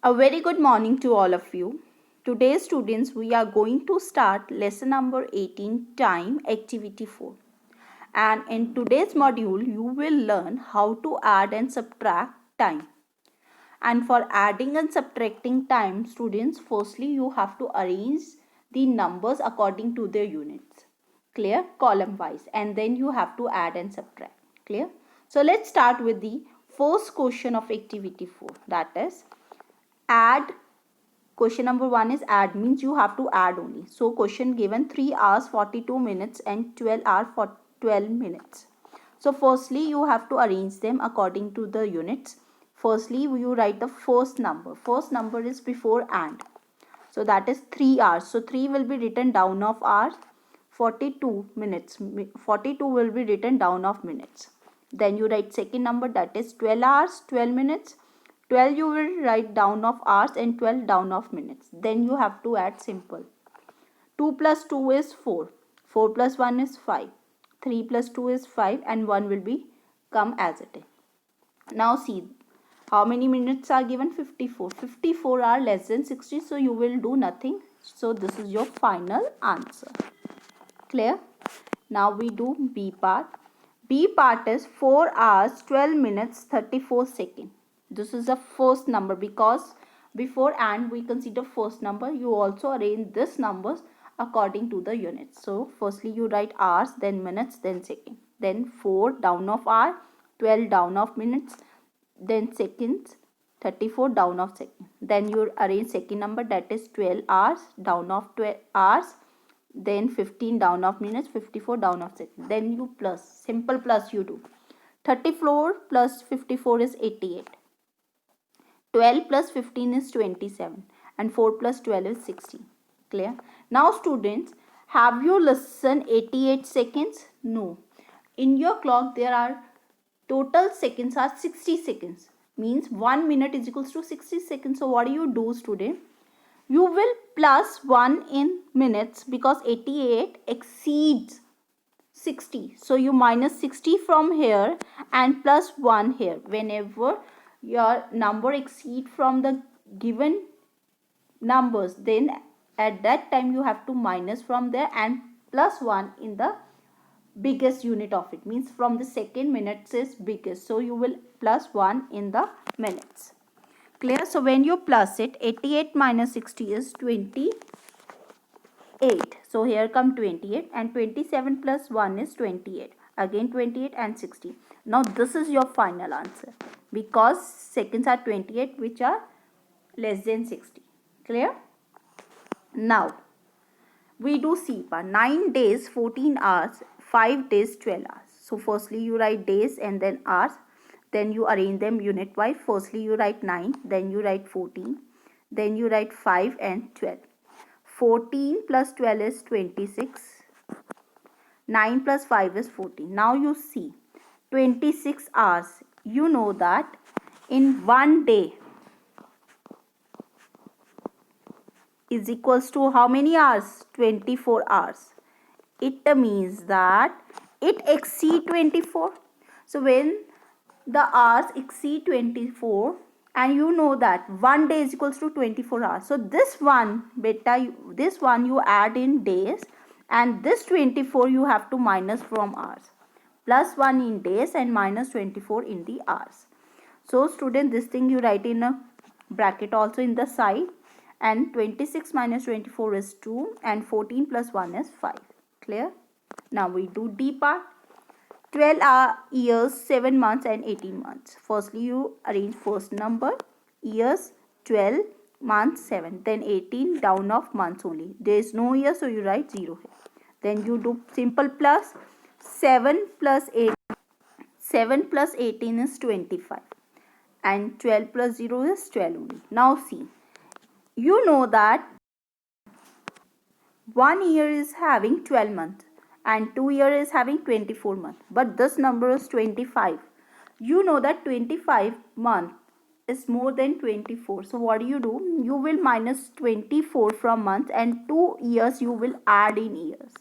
A very good morning to all of you. Today, students, we are going to start lesson number 18, Time, Activity 4. And in today's module, you will learn how to add and subtract time. And for adding and subtracting time, students, firstly, you have to arrange the numbers according to their units. Clear? Column wise. And then you have to add and subtract. Clear? So let's start with the first question of activity 4. That is, add. Question number 1 is add, means you have to add only. So question given 3 hours 42 minutes and 12 hours for 12 minutes. So firstly you have to arrange them according to the units. Firstly you write the first number. First number is before and. So that is 3 hours. So 3 will be written down of hours. 42 minutes. 42 will be written down of minutes. Then you write second number, that is 12 hours 12 minutes. 12 you will write down of hours and 12 down of minutes. Then you have to add simple. 2 plus 2 is 4. 4 plus 1 is 5. 3 plus 2 is 5 and 1 will be come as it is. Now see how many minutes are given. 54. 54 are less than 60, so you will do nothing. So this is your final answer. Clear? Now we do B part. B part is 4 hours 12 minutes 34 seconds. This is the first number because before and we consider first number. You also arrange this numbers according to the units. So firstly you write hours, then minutes, then second. Then 4 down of hour, 12 down of minutes, then seconds, 34 down of second. Then you arrange second number, that is 12 hours down of 12 hours, then 15 down of minutes, 54 down of second. Then you plus, simple plus you do. 34 plus 54 is 88. 12 plus 15 is 27 and 4 plus 12 is 16. Clear? Now students, have you listened 88 seconds? No. In your clock there are total seconds are 60 seconds. Means 1 minute is equals to 60 seconds. So what do you do, student? You will plus 1 in minutes because 88 exceeds 60. So you minus 60 from here and plus 1 here. Whenever your number exceed from the given numbers, then at that time you have to minus from there and plus 1 in the biggest unit of it. Means from the second, minutes is biggest. So you will plus 1 in the minutes. Clear? So when you plus it, 88 minus 60 is 28. So here come 28 and 27 plus 1 is 28. Again 28 and 60. Now this is your final answer because seconds are 28 which are less than 60. Clear? Now we do C part. 9 days 14 hours, 5 days 12 hours. So firstly you write days and then hours. Then you arrange them unit wise. Firstly you write 9, then you write 14, then you write 5 and 12. 14 plus 12 is 26. 9 plus 5 is 14. Now you see 26 hours. You know that in one day is equals to how many hours? 24 hours. It means that it exceed 24. So when the hours exceed 24 and you know that one day is equals to 24 hours. So this one beta, this one you add in days and this 24 you have to minus from hours. Plus 1 in days and minus 24 in the hours. So student, this thing you write in a bracket also in the side, and 26 minus 24 is 2 and 14 plus 1 is 5. Clear? Now we do D part. 12 years, 7 months and 18 months. Firstly you arrange first number, years 12, months 7, then 18 down of months only. There is no year, so you write 0 here. Then you do simple plus. 7 plus 8, 7 plus 18 is 25 and 12 plus 0 is 12 only. Now see, you know that 1 year is having 12 months and 2 year is having 24 months, but this number is 25. You know that 25 month is more than 24. So what do? You will minus 24 from months and 2 years you will add in years.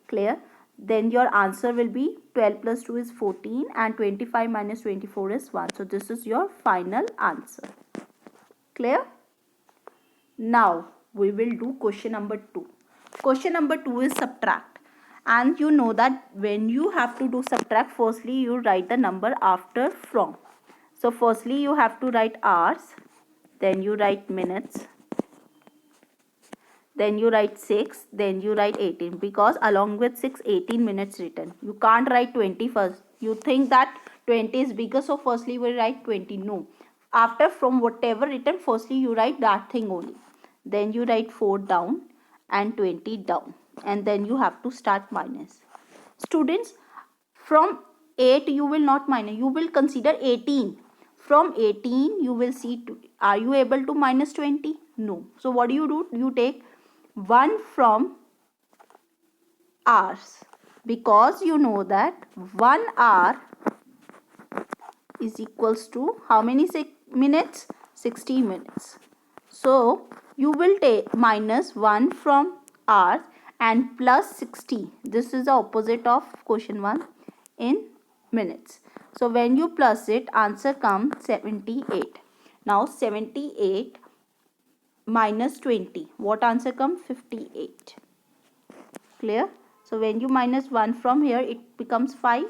Clear? Then your answer will be 12 plus 2 is 14 and 25 minus 24 is 1. So this is your final answer. Clear? Now we will do question number 2. Question number 2 is subtract. And you know that when you have to do subtract, firstly you write the number after from. So firstly you have to write hours, then you write minutes, then you write 6, then you write 18, because along with 6, 18 minutes written. You can't write 20 first. You think that 20 is bigger, so firstly we write 20. No. After from whatever written, firstly you write that thing only. Then you write 4 down and 20 down. And then you have to start minus. Students, from 8 you will not minus. You will consider 18. From 18 you will see, are you able to minus 20? No. So what do? You take 1 from hours, because you know that 1 hour is equals to how many minutes? 60 minutes. So you will take minus 1 from hours and plus 60. This is the opposite of question 1 in minutes. So when you plus it, answer comes 78. Now 78 minus 20. What answer comes? 58. Clear? So when you minus 1 from here, it becomes 5.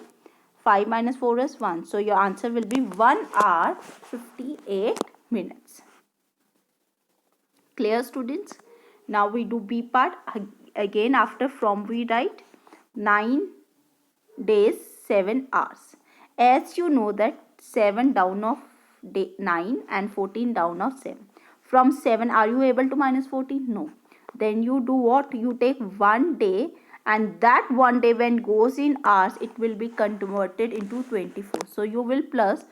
5 minus 4 is 1. So your answer will be 1 hour 58 minutes. Clear, students? Now we do B part. Again, after from we write 9 days 7 hours. As you know that 7 down of 9 and 14 down of 7. From 7, are you able to minus 14? No. Then you do what? You take 1 day, and that 1 day when goes in hours, it will be converted into 24. So you will plus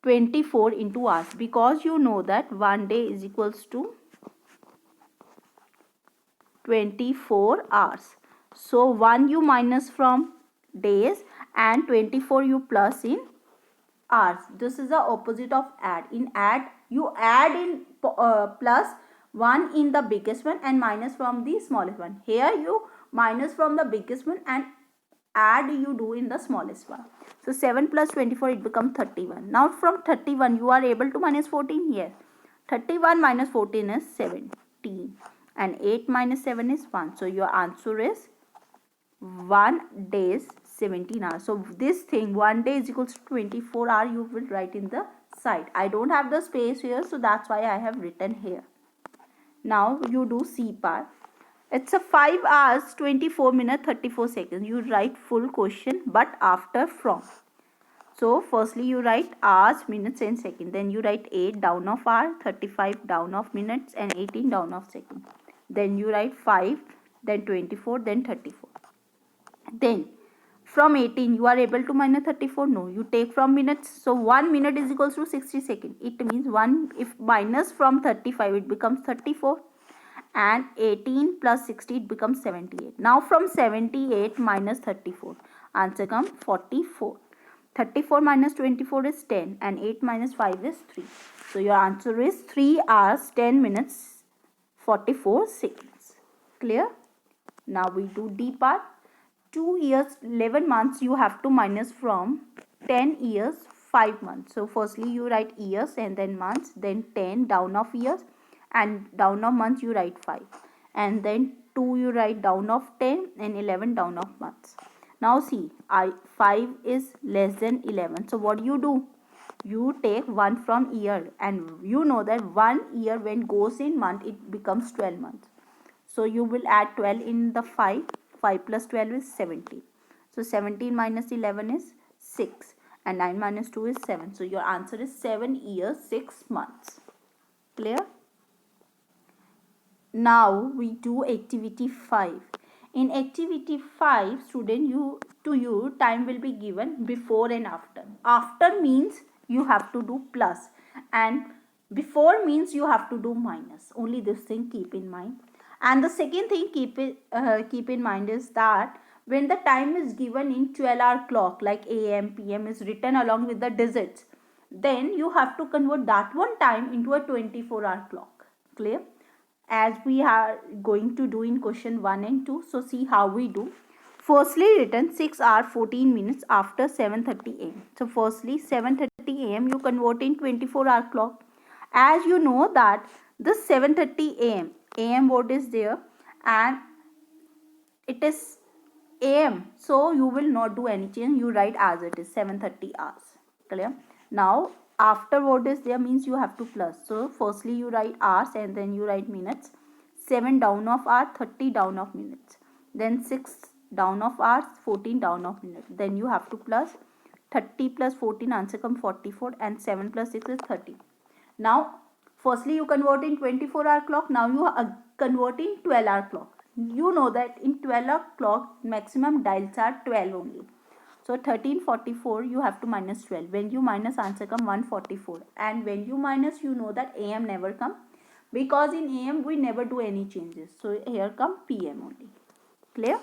24 into hours, because you know that 1 day is equals to 24 hours. So 1 you minus from days and 24 you plus in hours. This is the opposite of add. In add, you add in plus 1 in the biggest one and minus from the smallest one. Here you minus from the biggest one and add you do in the smallest one. So 7 plus 24, it becomes 31. Now from 31 you are able to minus 14. Yes. 31 minus 14 is 17. And 8 minus 7 is 1. So your answer is 1 days 17 hours. So this thing 1 day is equals to 24 hours, you will write in the side. I don't have the space here, so that's why I have written here. Now you do C part. It's a 5 hours 24 minutes 34 seconds. You write full question but after from. So firstly you write hours, minutes and seconds. Then you write 8 down of hour, 35 down of minutes and 18 down of seconds. Then you write 5, then 24, then 34. Then from 18 you are able to minus 34? No. You take from minutes. So 1 minute is equals to 60 seconds. It means 1, if minus from 35, it becomes 34. And 18 plus 60, it becomes 78. Now from 78 minus 34, answer comes 44. 34 minus 24 is 10 and 8 minus 5 is 3. So your answer is 3 hours 10 minutes 44 seconds. Clear? Now we do D part. 2 years 11 months you have to minus from 10 years 5 months. So firstly you write years and then months, then 10 down of years and down of months you write 5, and then 2 you write down of 10 and 11 down of months. Now see, 5 is less than 11. So what do? You take 1 from year, and you know that 1 year when goes in month, it becomes 12 months. So you will add 12 in the 5. 5 plus 12 is 17. So 17 minus 11 is 6 and 9 minus 2 is 7. So your answer is 7 years 6 months. Clear? Now we do activity 5. In activity 5, student, you time will be given before and after. After means you have to do plus, and before means you have to do minus. Only this thing keep in mind. And the second thing keep in mind is that when the time is given in 12-hour clock, like AM, PM is written along with the digits, then you have to convert that one time into a 24-hour clock. Clear? As we are going to do in question 1 and 2. So see how we do. Firstly written 6 hours 14 minutes after 7:30 am. So firstly 7:30 am you convert in 24-hour clock, As you know that this 7:30 am word is there and it is am, so you will not do any change, you write as it is 7:30 hours. Clear? Now after word is there means you have to plus, so firstly you write hours and then you write minutes. 7 down of hour, 30 down of minutes, then 6 down of hours, 14 down of minutes, then you have to plus 30 plus 14, answer come 44, and 7 plus 6 is 30. Now firstly you convert in 24-hour clock, now you are converting 12-hour clock. You know that in 12-hour clock maximum dials are 12 only, so 1344 you have to minus 12. When you minus, answer come 144, and when you minus, you know that am never come, because in am we never do any changes, so here come pm only. Clear?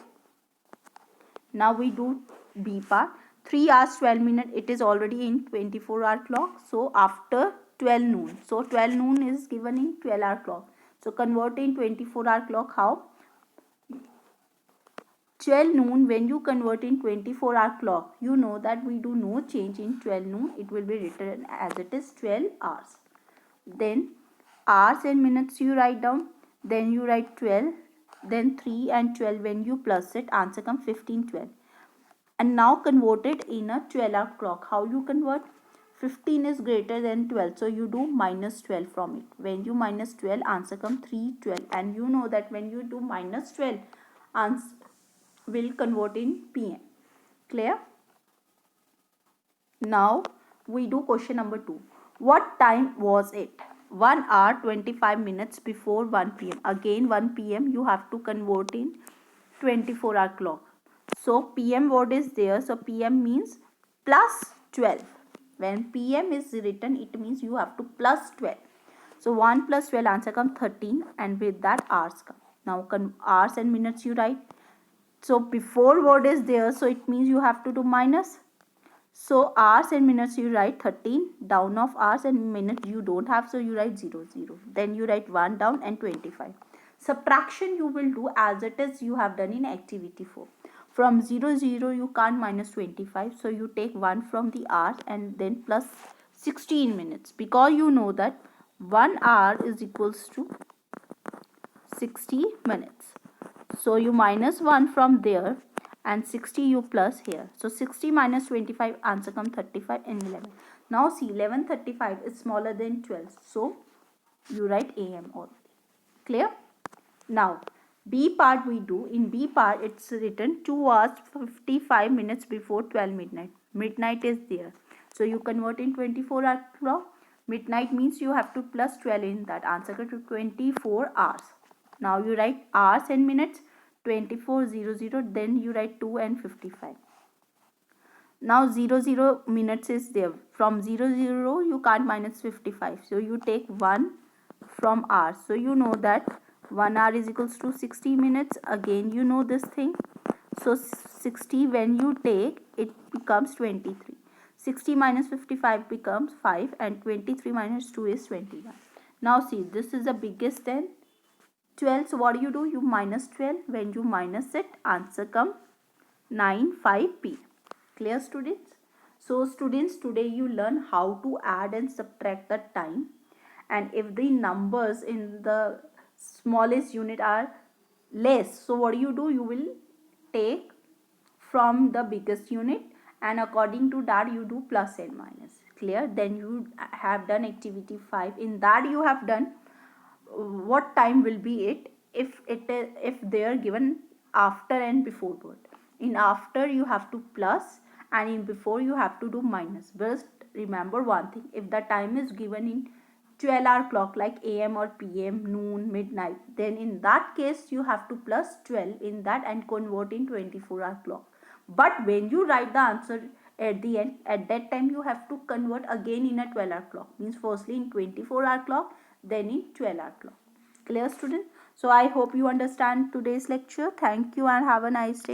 Now we do b part. 3 hours 12 minutes, it is already in 24-hour clock, so after 12 noon, so 12 noon is given in 12-hour clock, so convert in 24-hour clock. How? 12 noon, when you convert in 24-hour clock, you know that we do no change in 12 noon, it will be written as it is 12 hours. Then hours and minutes you write down, then you write 12, then 3 and 12, when you plus it, answer come 15 12. And now convert it in a 12-hour clock. How you convert? 15 is greater than 12, so you do minus 12 from it. When you minus 12, answer come 3 12, and you know that when you do minus 12, answer will convert in pm. Clear? Now we do question number 2. What time was it? 1 hour 25 minutes before 1 pm. Again 1 pm you have to convert in 24-hour clock. So pm word is there, so pm means plus 12. When pm is written, it means you have to plus 12. So 1 plus 12, answer come 13, and with that hours come. Now hours and minutes you write. So before word is there, so it means you have to do minus. So hours and minutes you write 13, down of hours and minutes you don't have, so you write 0 0. Then you write 1 down and 25. Subtraction you will do as it is you have done in activity 4. From 0 0 you can't minus 25, so you take 1 from the hours and then plus 16 minutes, because you know that 1 hour is equals to 60 minutes. So you minus 1 from there and 60 you plus here. So 60 minus 25, answer come 35 and 11. Now see, 11:35 is smaller than 12. So you write am already. Clear? Now B part we do. In B part it's written 2 hours 55 minutes before 12 midnight. Midnight is there. So you convert in 24-hour clock. Midnight means you have to plus 12 in that. Answer to 24 hours. Now you write hours and minutes 24:00, then you write 2 and 55. Now 00 minutes is there. From 00 you can't minus 55, so you take 1 from hours. So you know that 1 hour is equals to 60 minutes. Again you know this thing. So 60 when you take, it becomes 23. 60 minus 55 becomes 5, and 23 minus 2 is 21. Now see, this is the biggest than 12. So what do? You minus 12. When you minus it, answer come 9 5 p. Clear, students? So students, today you learn how to add and subtract the time, and if the numbers in the smallest unit are less, so what do? You will take from the biggest unit, and according to that you do plus and minus. Clear? Then you have done activity 5. In that you have done what time will be it if they are given after and before word. In after you have to plus, and in before you have to do minus. But remember one thing, if the time is given in 12-hour clock like am or pm, noon, midnight, then in that case you have to plus 12 in that and convert in 24-hour clock. But when you write the answer at the end, at that time you have to convert again in a 12-hour clock, means firstly in 24-hour clock, then in 12-hour clock. Clear, student? So I hope you understand today's lecture. Thank you and have a nice day.